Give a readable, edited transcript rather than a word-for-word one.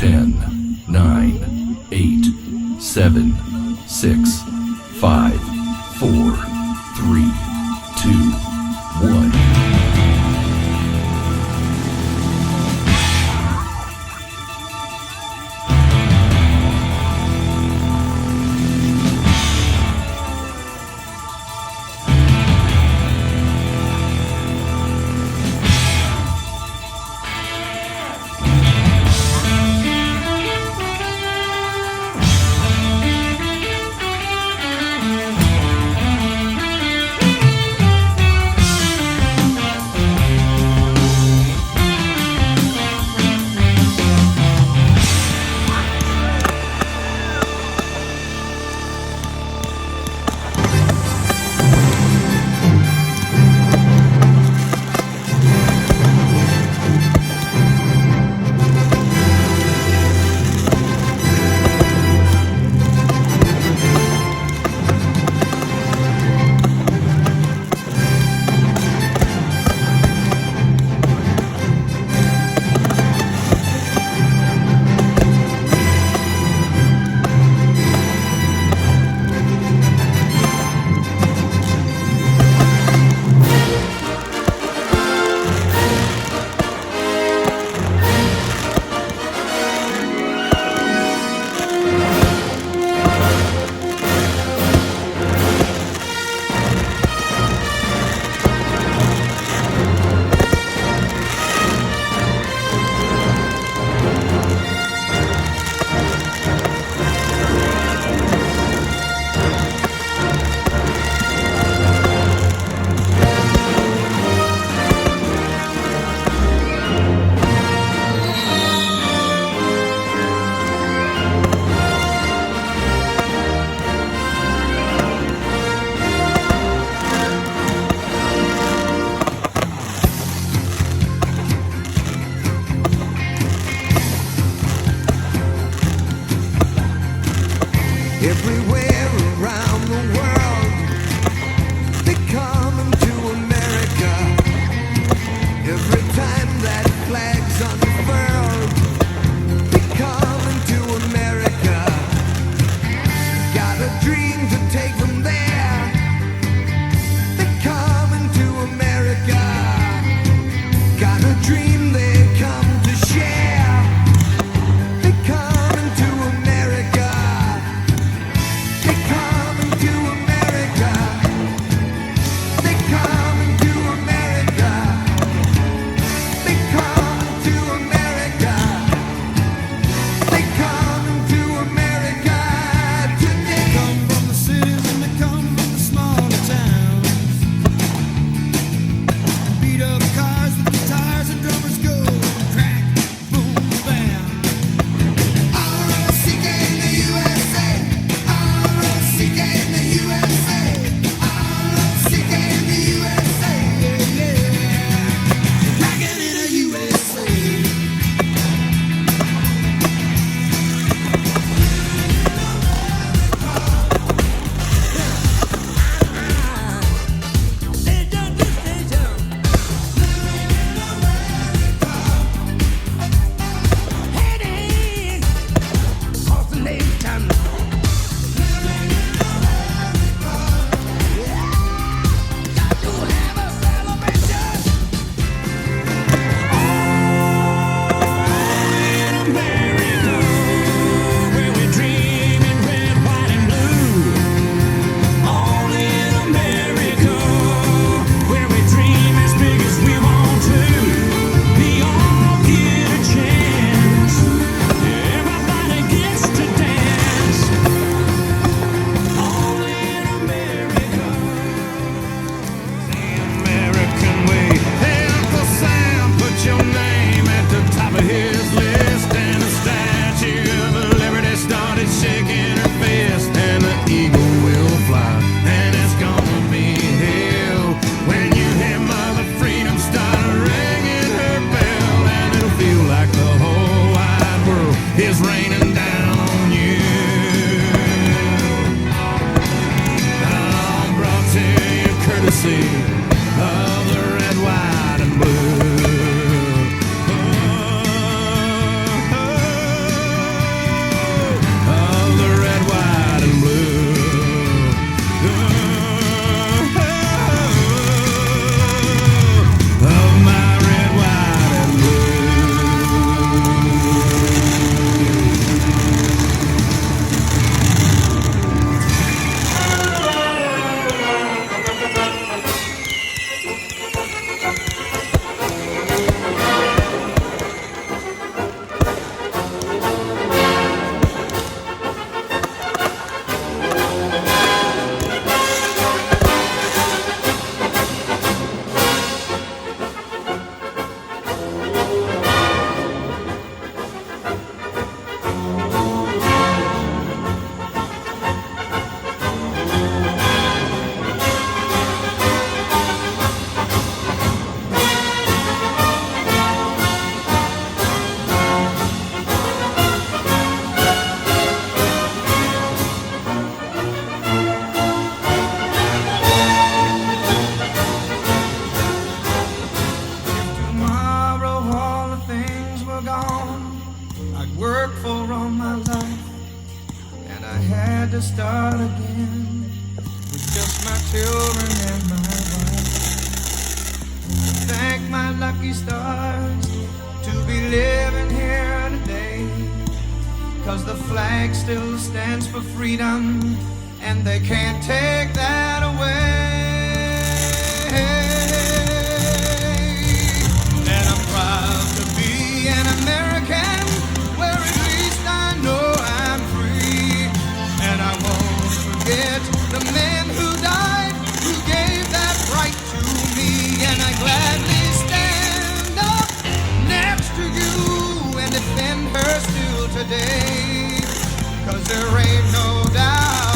10, 9, 8, 7, 6, 5, 4, 3, 2, 1. Everywhere around the world, they come to America. Every time that flag's unfurled, they come to America. Got a dream to take them there. They come to America. Got a dream they come to share. They come to America. They come to America. They come to America. They come to America. They come to America today. Come from the cities and they come from the smaller towns. Beat up cars with guitars and drummers go crack, boom, bam. R-O-C-K in the USA. R-O-C-K in the USA. R-O-C-K in the USA. Yeah, yeah. Rockin' in the USA. American way. Hey, Uncle Sam, put your name at the top of his list. And the Statue of Liberty started shaking her fist. And the eagle will fly, and it's gonna be hell when you hear Mother Freedom start ringing her bell. And it'll feel like the whole wide world is raining down on you. I'm brought to you courtesy of the red, white, and blue. Oh, oh, oh. home I'd worked for all my life, and I had to start again with just my children and my wife. Thank my lucky stars to be living here today, 'cause the flag still stands for freedom, and they can't take that away. And I'm proud to be an American, where at least I know I'm free. And I won't forget the men who died, who gave that right to me. And I gladly stand up next to you and defend her still today, 'cause there ain't no doubt